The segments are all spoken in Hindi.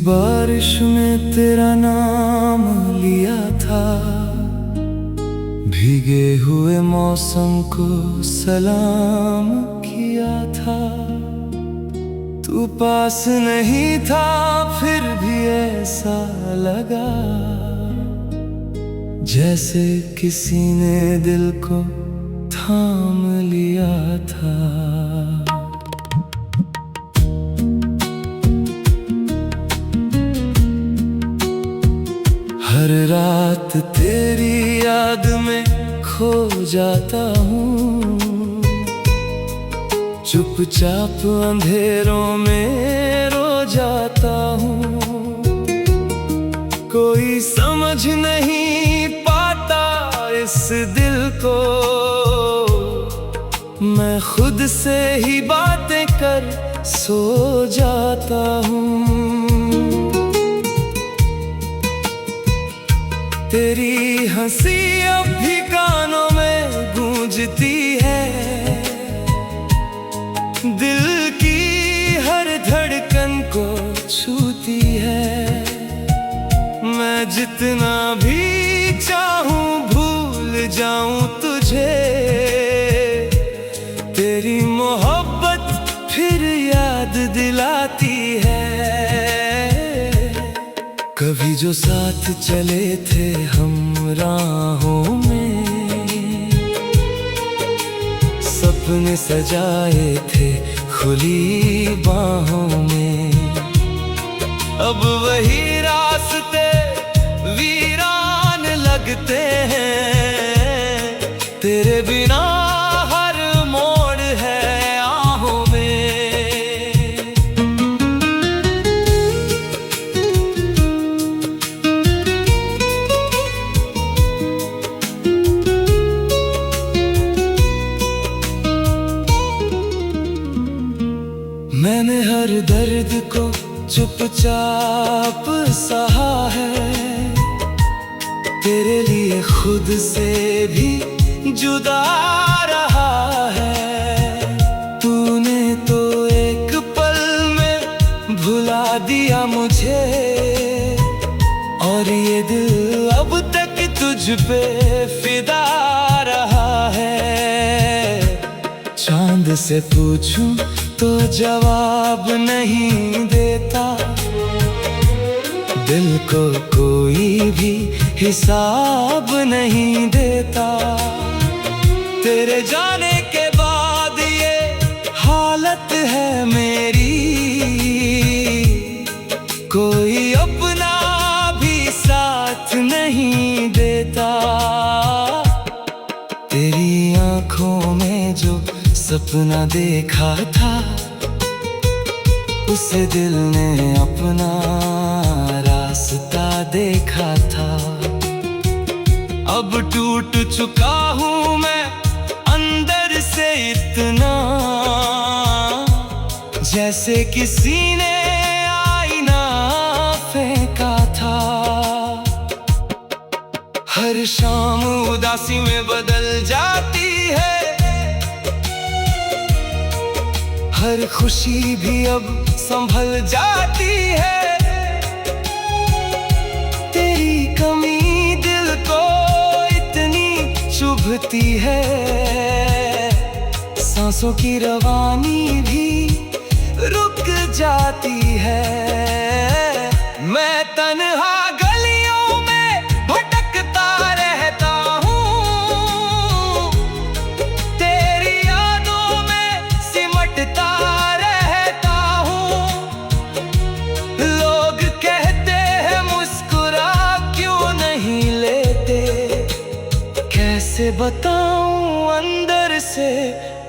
बारिश में तेरा नाम लिया था, भीगे हुए मौसम को सलाम किया था। तू पास नहीं था फिर भी ऐसा लगा जैसे किसी ने दिल को थाम लिया था। हर रात तेरी याद में खो जाता हूँ, चुपचाप अंधेरों में रो जाता हूँ। कोई समझ नहीं पाता इस दिल को, मैं खुद से ही बातें कर सो जाता हूँ। तेरी हंसी अब भी कानों में गूंजती है, दिल की हर धड़कन को छूती है। मैं जितना भी चाहूं भूल जाऊं तुझे, तेरी मोहब्बत फिर याद दिलाती है। कभी जो साथ चले थे हम राहों में, सपने सजाए थे खुली बाहों में, अब वही रास्ते वीरान लगते हैं। तेरे बिना हर मोड़ है आहों में। मैंने हर दर्द को चुपचाप सहा है, तेरे लिए खुद से भी जुदा रहा है। तूने तो एक पल में भुला दिया मुझे, और ये दिल अब तक तुझ पे फिदा रहा है। चांद से पूछूं तो जवाब नहीं देता, दिल को कोई भी हिसाब नहीं देता। तेरे जाने के बाद ये हालत है मेरी, कोई अपना भी साथ नहीं देता। तेरी आंखों में जो सपना देखा था, उसे दिल ने अपना रास्ता देखा था। अब टूट चुका हूँ मैं अंदर से इतना, जैसे किसी ने आईना फेंका था। हर शाम उदासी में बदल जाती है, हर खुशी भी अब संभल जाती है। तेरी कमी दिल को इतनी चुभती है, सांसों की रवानी भी रुक जाती है। मैं तन्हा गलियों में भटकता रहता हूँ, तेरी यादों में सिमटता रहता हूँ। लोग कहते हैं मुस्कुरा क्यों नहीं लेते, कैसे बताऊं अंदर से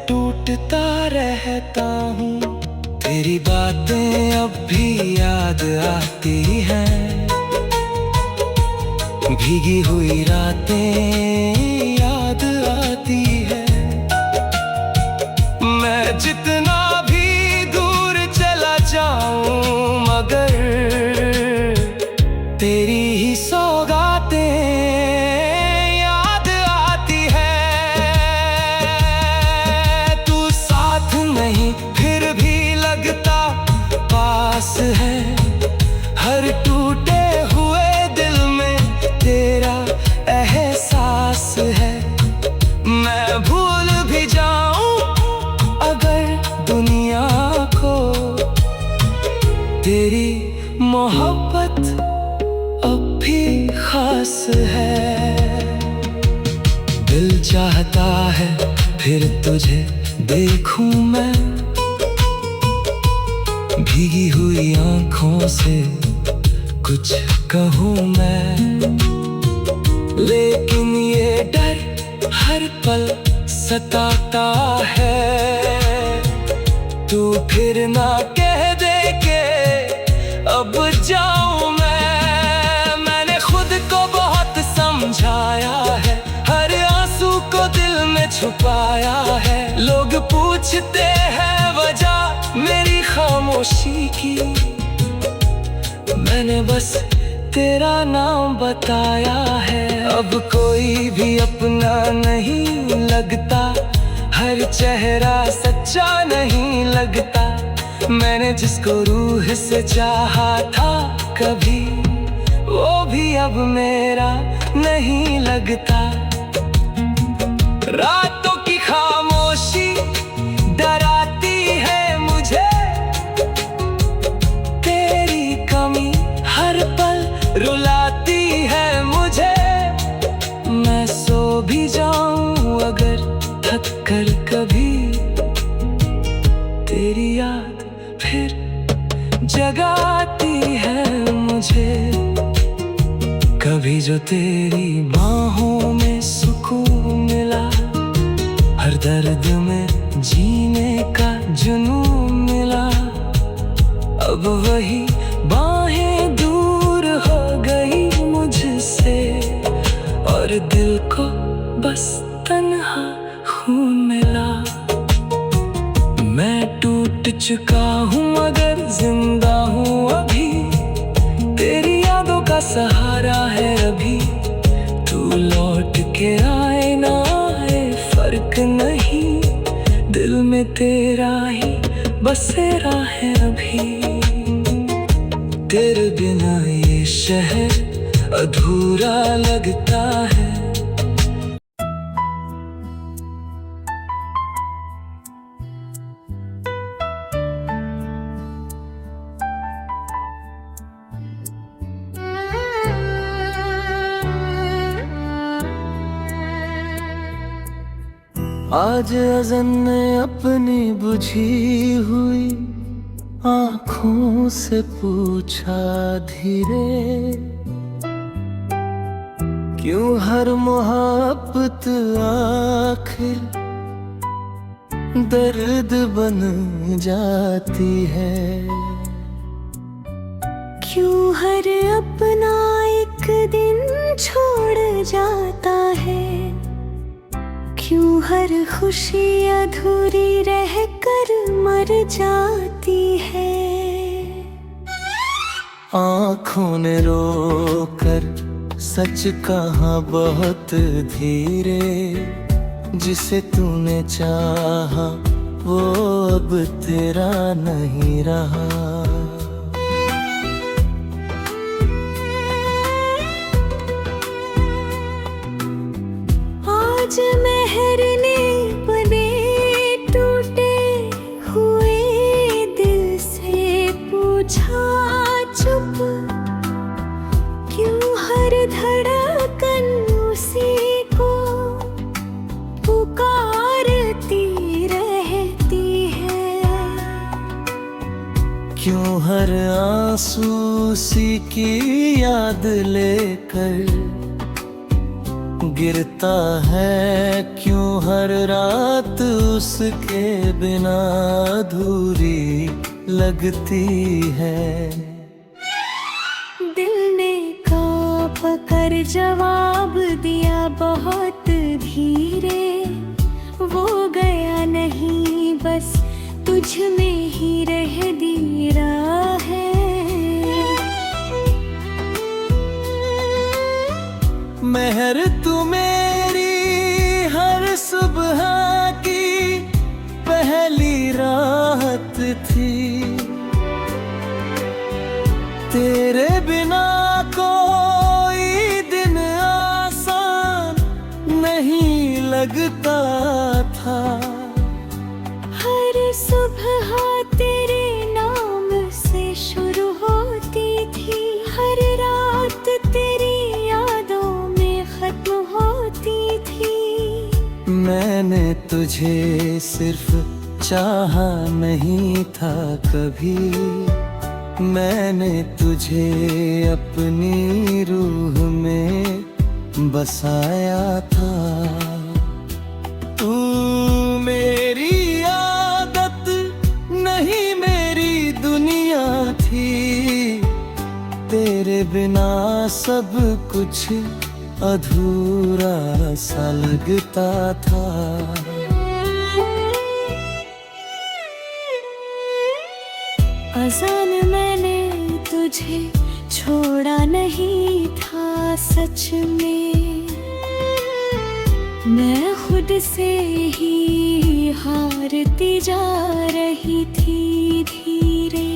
टूटता रहता हूँ। तेरी बातें अब भी याद आती हैं, भीगी हुई रातें याद आती है। मैं जितना भी दूर चला जाऊं मगर तेरी ही सौगातें याद आती है। तू साथ नहीं फिर भी लगता पास है, हर दिल चाहता है फिर तुझे देखूं मैं, भीगी हुई आंखों से कुछ कहूं मैं। लेकिन ये डर हर पल सताता है, तू फिर ना कह दे के अब जाऊं मैं। मैंने खुद को बहुत समझाया है, हर आंसू को दिल में छुपाया है। लोग पूछते हैं वजह मेरी खामोशी की, मैंने बस तेरा नाम बताया है। अब कोई भी अपना नहीं लगता, हर चेहरा सच्चा नहीं लगता। मैंने जिसको रूह से चाहा था कभी, वो भी अब मेरा नहीं लगता। रातों की खामोशी डराती है मुझे, तेरी कमी हर पल रुलाती है मुझे। मैं सो भी जाऊं अगर थक कर कभी, तेरी याद फिर जगाती है मुझे। कभी जो तेरी बाहों में सुकून मिला, हर दर्द में जीने का जुनून मिला। अब वही बाहें दूर हो गई मुझसे, और दिल को बस तन्हा खून मिला। मैं टूट चुका हूँ मगर जिंदा हूँ अभी, तेरी यादों का सहारा है अभी। तू लौट के आए ना आए फर्क नहीं, दिल में तेरा ही बसेरा है अभी। तेरे बिना ये शहर अधूरा लगता है। आज अज़न ने अपनी बुझी हुई आँखों से पूछा धीरे, क्यों हर मोहब्बत आखिर दर्द बन जाती है। क्यों हर अपना एक दिन छोड़ जाता है, क्यों हर खुशी अधूरी रह कर मर जाती है। आँखों ने रोकर सच कहा बहुत धीरे, जिसे तूने चाहा वो अब तेरा नहीं रहा। आज मेहरने बने टूटे हुए दिल से पूछा चुप, क्यों हर धड़कन उसी को पुकारती रहती है। क्यों हर आंसू उसी की याद लेकर गिरता है, क्यों हर रात उसके बिना अधूरी लगती है। दिल ने काँप कर जवाब दिया बहुत धीरे, वो गया नहीं बस तुझ में ही रह दी राह है। मेहर तू मेरी हर सुबह की पहली राहत थी, तेरे बिना कोई दिन आसान नहीं लगता था। हर सुबह तेरे नाम से शुरू होती थी, हर रात तेरी यादों में खत्म होती थी। मैंने तुझे सिर्फ चाहा नहीं था कभी, मैंने तुझे अपनी रूह में बसाया था। तू मेरी आदत नहीं मेरी दुनिया थी, तेरे बिना सब कुछ अधूरा सा लगता था। अज़ान मैंने तुझे छोड़ा नहीं था सच में, मैं खुद से ही हारती जा रही थी धीरे।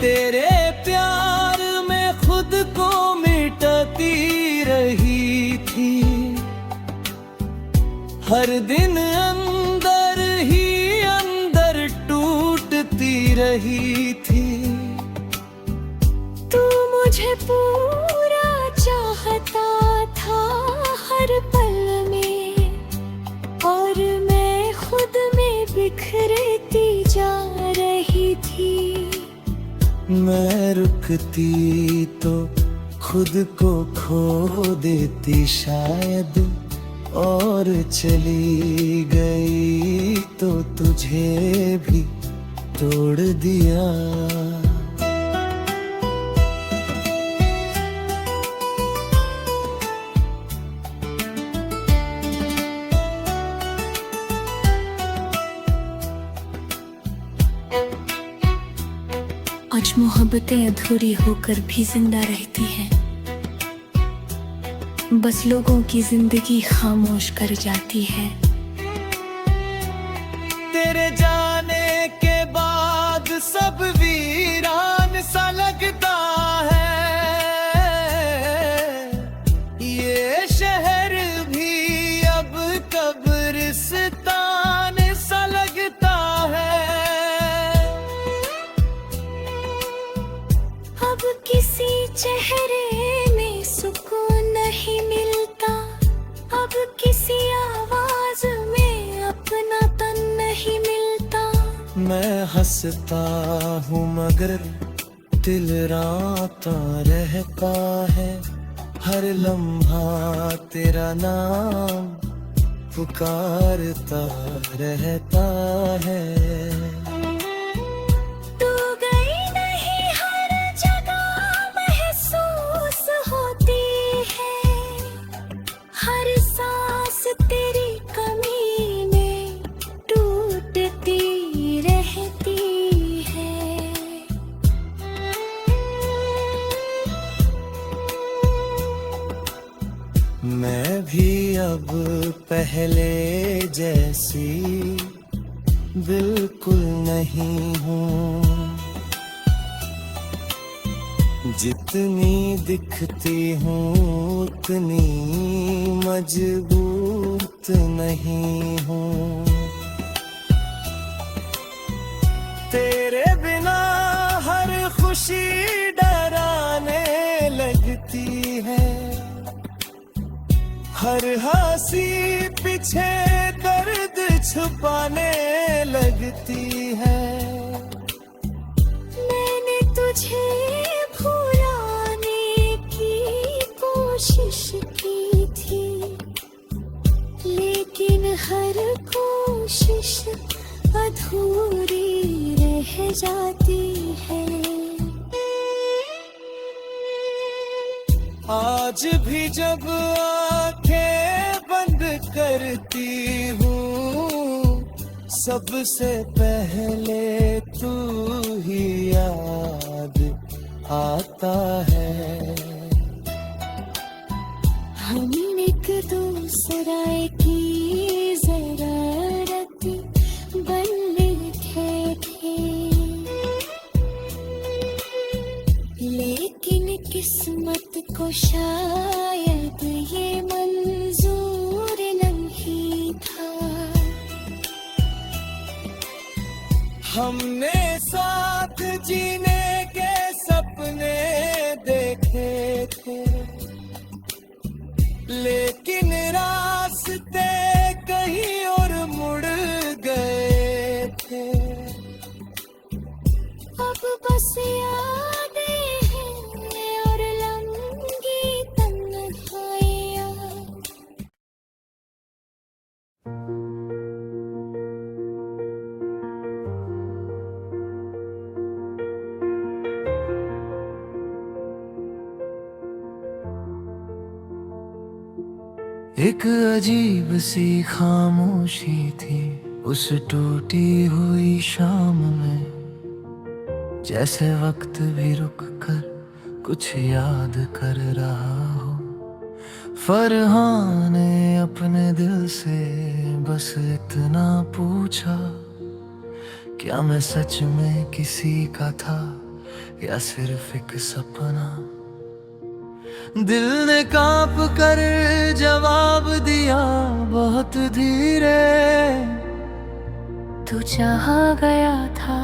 तेरे प्यार में खुद को मिटाती रही थी, हर दिन अंदर ही अंदर टूटती रही थी। तू मुझे पूरा चाहता था हर पल में, और मैं खुद में बिखरती जा रही थी। मैं रुकती तो खुद को खो देती शायद, और चली गई तो तुझे भी तोड़ दिया। आज मोहब्बतें अधूरी होकर भी जिंदा रहती हैं, बस लोगों की जिंदगी खामोश कर जाती है। तेरे जाने के बाद सब वीरान सा लगता है, ये शहर भी अब कब्रिस्तान सा लगता है। अब किसी चेहरे में सुकून नहीं मिलता, अब किसी आवाज में अपनापन नहीं मिलता। मैं हंसता हूँ मगर दिल रोता रहता है, हर लम्हा तेरा नाम पुकारता रहता है। तू गई नहीं हर जगह महसूस होती है, हर सांस तेरी कमी में टूटती रहती है। मैं भी अब पहले जैसी बिल्कुल नहीं हूँ, जितनी दिखती हूँ उतनी मजबूत नहीं हूँ। तेरे बिना हर खुशी डराने लगती है, हर हंसी पीछे दर्द छुपाने लगती है। मैंने तुझे भुलाने की कोशिश की थी, लेकिन हर कोशिश अधूरी रह जाती है। आज भी जब आंखें बंद करती हूँ, सबसे पहले तू ही याद आता है। हम एक दूसरे की जरूरत बन बैठे थे, लेकिन किस्मत को शायद ये मंजूर नहीं था। हमने साथ जीने के सपने देखे थे, लेकिन रास्ते एक अजीब सी खामोशी थी उस टूटी हुई शाम में, जैसे वक्त भी रुक कर कुछ याद कर रहा हो। फरहान ने अपने दिल से बस इतना पूछा, क्या मैं सच में किसी का था या सिर्फ एक सपना। दिल ने कांप कर जवाब दिया बहुत धीरे, तू चाहा गया था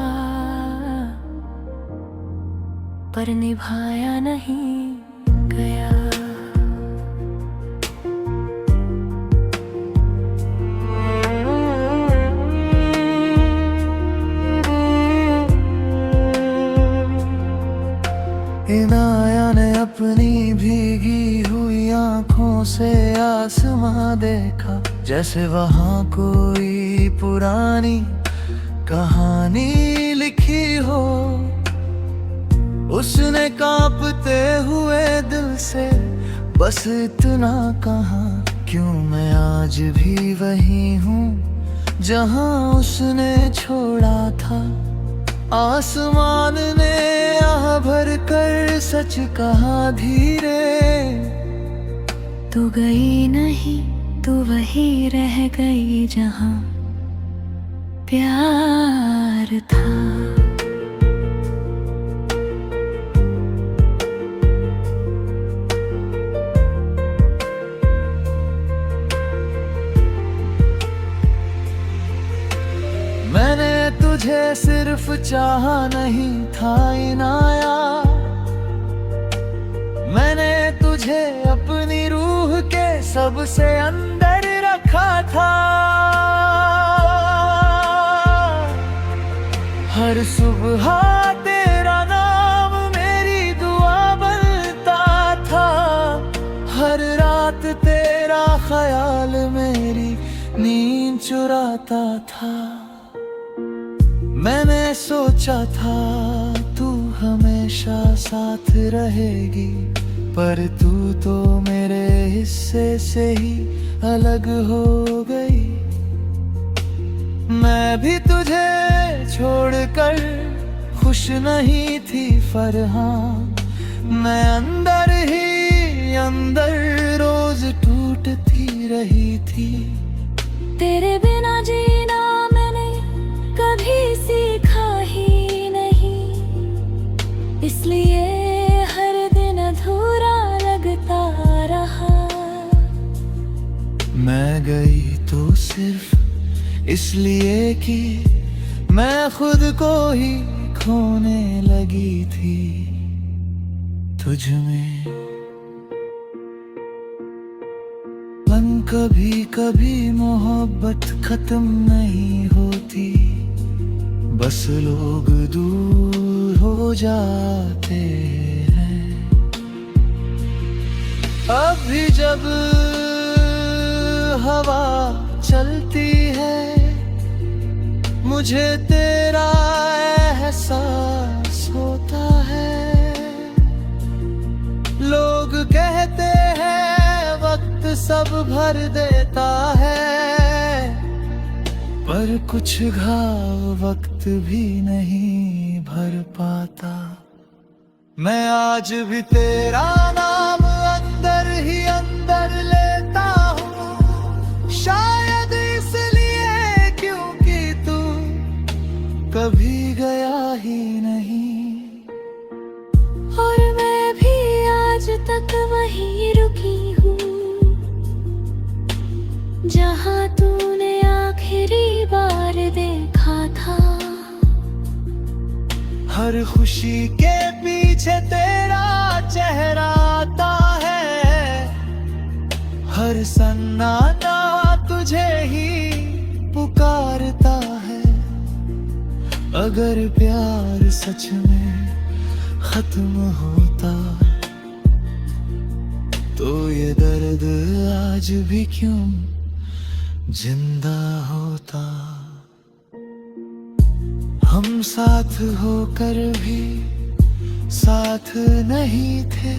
पर निभाया नहीं गया। इनाया ने अपनी भीगी हुई आंखों से आसमां देखा, जैसे वहां कोई पुरानी कहानी लिखी हो। उसने कांपते हुए दिल से बस इतना कहा, क्यों मैं आज भी वही हूँ जहाँ उसने छोड़ा था। आसमान ने आह भर कर सच कहा धीरे, तू गई नहीं, तू वही रह गई जहाँ प्यार था। मैंने तुझे सिर्फ चाहा नहीं था इनाया, मैंने तुझे अपनी रूह के सबसे अंदर रखा था। हर सुबह तेरा नाम मेरी दुआ बनता था, हर रात तेरा ख्याल मेरी नींद चुराता था। मैंने सोचा था तू हमेशा साथ रहेगी, पर तू तो मेरे हिस्से से ही अलग हो गई। मैं भी तुझे छोड़कर खुश नहीं थी फरहान, मैं अंदर ही अंदर रोज टूटती रही थी। तेरे बिना जीना मैंने कभी सीखा ही नहीं, इसलिए हर दिन अधूरा लगता रहा। मैं गई तो सिर्फ इसलिए कि मैं खुद को ही खोने लगी थी तुझ में। मन कभी कभी मोहब्बत खत्म नहीं होती, बस लोग दूर हो जाते हैं। अब भी जब हवा चलती है मुझे तेरा एहसास होता है। लोग कहते हैं वक्त सब भर देता है, पर कुछ घाव वक्त भी नहीं भर पाता। मैं आज भी तेरा नाम अंदर ही अंदर लेता हूँ, शायद इसलिए क्योंकि तू कभी गया ही नहीं। और मैं भी आज तक वहीं रुकी हूँ जहाँ तूने आखिरी बार देखा था। हर खुशी के पीछे तेरा चेहरा आता है, हर सन्नाटा तुझे ही पुकारता है। अगर प्यार सच में खत्म होता तो ये दर्द आज भी क्यों जिंदा होता। हम साथ होकर भी साथ नहीं थे,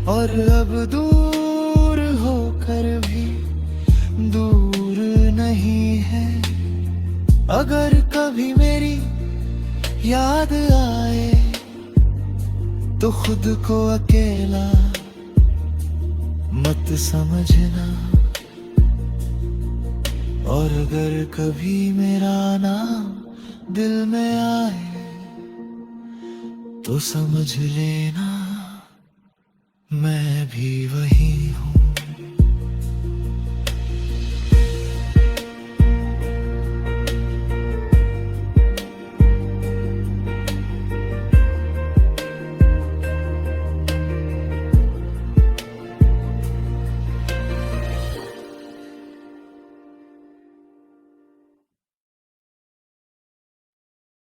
और अब दूर होकर भी दूर नहीं है। अगर कभी मेरी याद आए तो खुद को अकेला मत समझना, और अगर कभी मेरा नाम दिल में आए तो समझ लेना मैं भी वही हूँ।